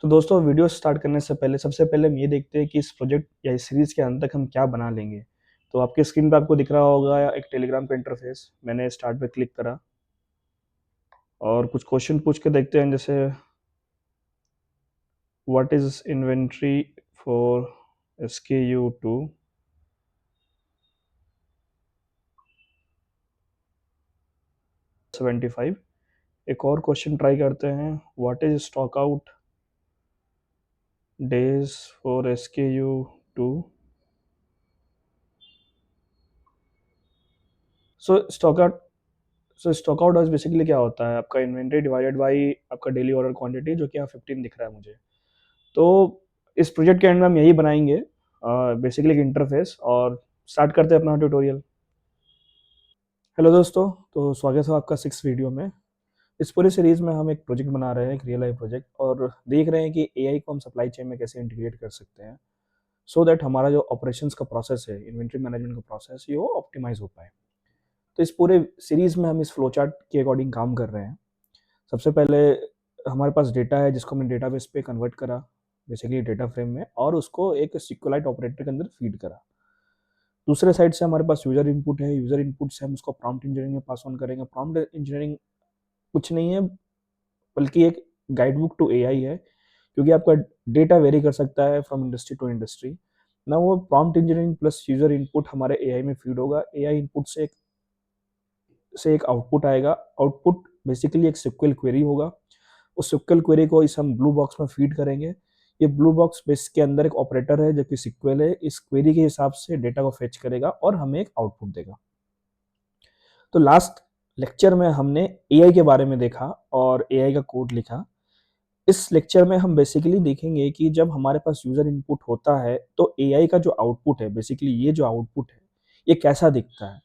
तो दोस्तों video start करने से पहले सबसे पहले हम ये देखते हैं कि इस प्रोजेक्ट या इस सीरीज़ के अंत तक हम क्या बना लेंगे। तो आपकी स्क्रीन पे आपको दिख रहा होगा एक टेलीग्राम का इंटरफ़ेस। मैंने स्टार्ट पे क्लिक करा और कुछ क्वेश्चन पूछ के देखते हैं जैसे what is inventory for SKU 2 75। एक और क्वेश्चन ट्राई करते हैं what is stock out days for SKU 2। So stock out आज बेसिकली क्या होता है आपका इन्वेंटरी डिवाइडेड बाई आपका डेली ऑर्डर क्वांटिटी जो कि यहाँ 15 दिख रहा है मुझे। तो इस प्रोजेक्ट के एंड में हम यही बनाएंगे बेसिकली एक इंटरफेस और स्टार्ट करते हैं अपना ट्यूटोरियल। हेलो दोस्तों, तो स्वागत है आपका 6 वीडियो में। इस पूरी सीरीज में हम एक प्रोजेक्ट बना रहे हैं, एक रियल लाइफ प्रोजेक्ट, और देख रहे हैं कि एआई को हम सप्लाई चेन में कैसे इंटीग्रेट कर सकते हैं सो दैट हमारा जो ऑपरेशंस का प्रोसेस है, इन्वेंट्री मैनेजमेंट का प्रोसेस, ये वो ऑप्टिमाइज हो पाए। तो इस पूरे सीरीज में हम इस फ्लो चार्ट के अकॉर्डिंग काम कर रहे हैं। सबसे पहले हमारे पास डेटा है जिसको हमने डेटाबेस पे कन्वर्ट करा बेसिकली डेटा फ्रेम में, और उसको एक सिक्वलाइट ऑपरेटर के अंदर फीड करा। दूसरे साइड से हमारे पास यूजर इनपुट है, यूजर इनपुट से हम उसको प्रॉम्प्ट इंजीनियरिंग में पास ऑन करेंगे। प्रॉम्प्ट इंजीनियरिंग कुछ नहीं है बल्कि एक गाइड बुक टू एआई है, क्योंकि आपका डेटा वेरी कर सकता है फ्रॉम इंडस्ट्री टू इंडस्ट्री। ना वो prompt engineering plus user input हमारे एआई में फीड होगा। एआई इनपुट से एक आउटपुट आएगा। आउटपुट बेसिकली एक सिक्वल क्वेरी होगा। उस सिक्वल क्वेरी को इस हम ब्लू बॉक्स में फीड करेंगे। ये ब्लू बॉक्स बेस के अंदर एक ऑपरेटर है जो कि सिक्वल है। इस क्वेरी के हिसाब से डेटा को फेच करेगा और हमें एक आउटपुट देगा। तो लास्ट लेक्चर में हमने एआई के बारे में देखा और एआई का कोड लिखा। इस लेक्चर में हम बेसिकली देखेंगे कि जब हमारे पास यूजर इनपुट होता है तो एआई का जो आउटपुट है, बेसिकली ये जो आउटपुट है, ये कैसा दिखता है।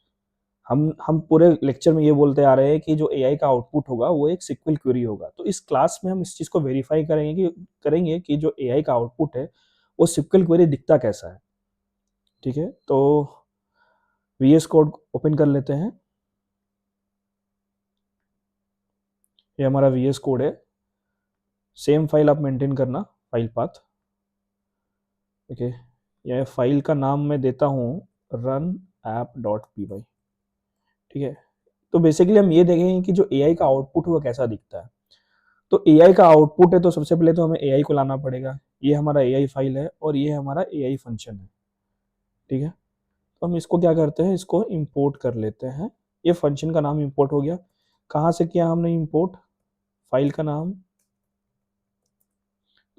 हम पूरे लेक्चर में ये बोलते आ रहे हैं कि जो एआई का आउटपुट होगा वो एक सिक्वल क्वेरी होगा। तो इस क्लास में हम इस चीज़ को वेरीफाई करेंगे कि जो एआई का आउटपुट है वो सिक्वल क्वेरी दिखता कैसा है। ठीक है, तो वीएस कोड ओपन कर लेते हैं। ये हमारा वीएस कोड है। सेम फाइल आप मेंटेन करना, फाइल पाथ। ओके, यह फाइल का नाम मैं देता हूँ run app dot P Y. ठीक है, तो बेसिकली हम ये देखेंगे कि जो एआई का आउटपुट है वो कैसा दिखता है। तो एआई का आउटपुट है तो सबसे पहले तो हमें एआई को लाना पड़ेगा। ये हमारा एआई फाइल है और ये हमारा एआई फंक्शन है। ठीक है, तो हम इसको क्या करते हैं, इसको इंपोर्ट कर लेते हैं। ये फंक्शन का नाम इंपोर्ट हो गया। कहाँ से किया हमने इंपोर्ट, फाइल का नाम।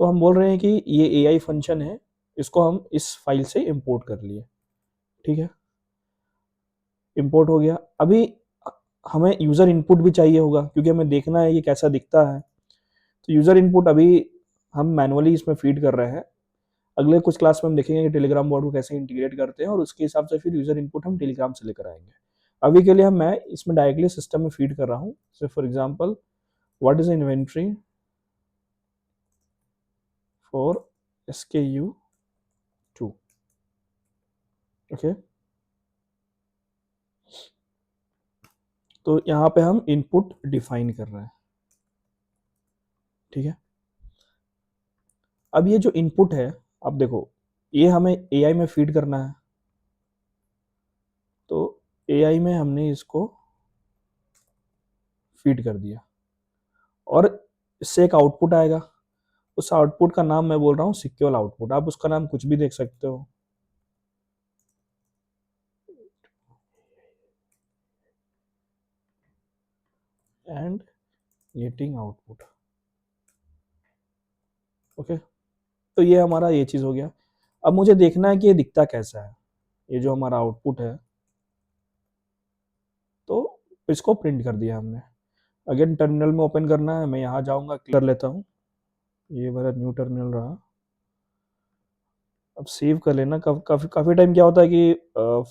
तो हम बोल रहे हैं कि ये एआई फंक्शन है, इसको हम इस फाइल से इंपोर्ट कर लिए। ठीक है, इंपोर्ट हो गया। अभी हमें यूज़र इनपुट भी चाहिए होगा क्योंकि हमें देखना है ये कैसा दिखता है। तो यूज़र इनपुट अभी हम मैनुअली इसमें फीड कर रहे हैं। अगले कुछ क्लास में हम देखेंगे कि टेलीग्राम बॉट को कैसे इंटीग्रेट करते हैं और उसके हिसाब से फिर यूज़र इनपुट हम टेलीग्राम से लेकर आएंगे। अभी के लिए मैं इसमें डायरेक्टली सिस्टम में फीड कर रहा हूँ। So for example what is inventory for SKU 2। Okay, तो यहाँ पे हम इनपुट डिफाइन कर रहे हैं। ठीक है, अब ये जो इनपुट है, अब देखो ये हमें एआई में फीड करना है। तो एआई में हमने इसको फीड कर दिया और इससे एक आउटपुट आएगा। उस आउटपुट का नाम मैं बोल रहा हूँ सिक्योर आउटपुट। आप उसका नाम कुछ भी देख सकते हो। And getting output. ओके, तो ये हमारा ये चीज़ हो गया। अब मुझे देखना है कि ये दिखता कैसा है। ये जो हमारा आउटपुट है, तो इसको प्रिंट कर दिया हमने। अगेन टर्मिनल में ओपन करना है, मैं यहाँ जाऊँगा, कर लेता हूँ। ये मेरा न्यू टर्मिनल रहा। अब सेव कर लेना। काफ़ी काफ़ी टाइम क्या होता है कि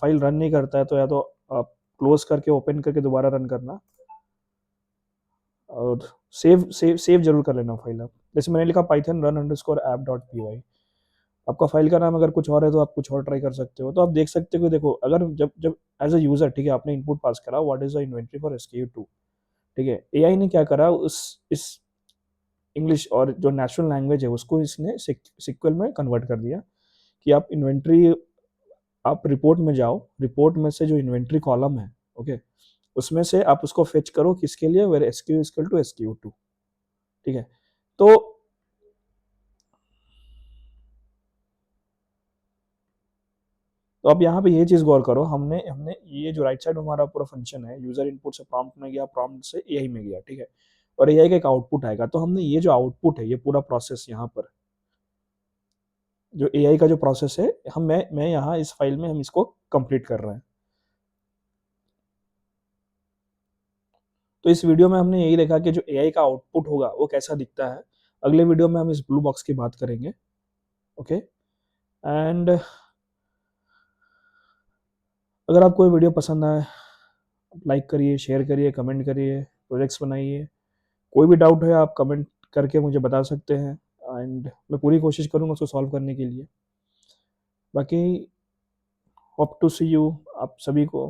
फाइल रन नहीं करता है, तो या तो आप क्लोज करके ओपन करके दोबारा रन करना और सेव सेव सेव जरूर कर लेना फाइल आप। जैसे मैंने लिखा python run underscore app dot P Y. आपका फाइल का नाम अगर कुछ और है तो आप कुछ और ट्राई कर सकते हो। तो आप देख सकते हो कि देखो, अगर जब जब एज अ यूजर, ठीक है, आपने इनपुट पास करा what is the inventory for SKU 2। ठीक है, एआई ने क्या करा, उस इस इंग्लिश और जो नेचुरल लैंग्वेज है उसको इसने सिक्वल में कन्वर्ट कर दिया कि आप इन्वेंट्री, आप रिपोर्ट में जाओ, रिपोर्ट में से जो इन्वेंट्री कॉलम है, ओके, उसमें से आप उसको फेच करो किसके लिए, where SKU equal to SKU2, ठीक है। तो अब यहाँ पे ये चीज़ गौर करो, हमने हमने ये जो राइट साइड में हमारा पूरा फंक्शन है, यूजर इनपुट से प्रॉम्प्ट में गया, प्रॉम्प्ट से AI में गया, ठीक है, और AI का एक आउटपुट आएगा। तो हमने ये जो आउटपुट है, ये पूरा प्रोसेस यहाँ पर जो AI का जो प्रोसेस है, मैं यहाँ इस फाइल में हम इसको कंप्लीट कर रहे हैं। तो इस वीडियो में हमने यही देखा कि जो AI का आउटपुट होगा वो कैसा दिखता है। अगले वीडियो में हम इस ब्लू बॉक्स की बात करेंगे, ओके। एंड अगर आपको ये वीडियो पसंद आए, लाइक करिए, शेयर करिए, कमेंट करिए, प्रोजेक्ट्स बनाइए। कोई भी डाउट है आप कमेंट करके मुझे बता सकते हैं, एंड मैं पूरी कोशिश करूँगा उसको सॉल्व करने के लिए। बाकी होप टू सी यू आप सभी को